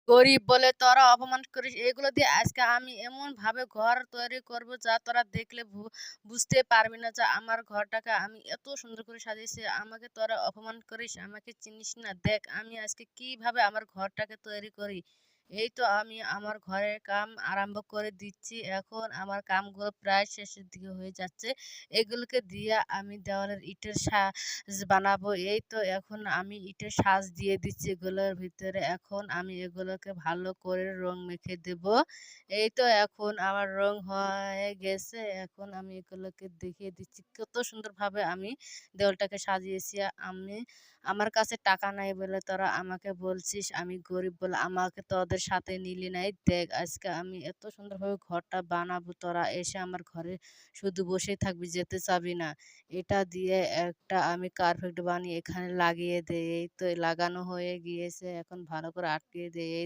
গরিব বলে তোরা অপমান করিস। এগুলো দিয়ে আজকে আমি এমনভাবে ঘর তৈরি করব যা তোরা দেখলে বুঝতে পারবি না যে আমার ঘরটাকে আমি এত সুন্দর করে সাজিয়েছি। আমাকে তোরা অপমান করিস, আমাকে চিনিস না। দেখ আমি আজকে কিভাবে আমার ঘরটাকে তৈরি করি। এই তো আমি আমার ঘরের কাম আরম্ভ করে দিচ্ছি। এখন আমার কামগুলো প্রায় শেষের দিকে হয়ে যাচ্ছে। এগুলোকে দিয়ে আমি দেওয়ালের ইটের বানাবো। এই তো এখন আমি ইটের সাজ দিয়ে দিচ্ছি এগুলোর ভিতরে। এখন আমি এগুলোকে ভালো করে রং মেখে দেব। এই তো এখন আমার রং হয়ে গেছে। এখন আমি এগুলোকে দেখিয়ে দিচ্ছি কত সুন্দরভাবে আমি দেওয়ালটাকে সাজিয়েছি। আমি আমার কাছে টাকা নাই বলে তোরা আমাকে বলছিস আমি গরিব বলে আমাকে তোদের সাথে নিলি নাই। দেখ আজকে আমি এত সুন্দরভাবে ঘরটা বানাবো, তোরা এসে আমার ঘরে শুধু বসেই থাকবি, যেতে চাবি না। এটা দিয়ে একটা আমি কার্পেট বানিয়ে এখানে লাগিয়ে দেই। এই তো লাগানো হয়ে গিয়েছে। এখন ভালো করে আটকিয়ে দেই। এই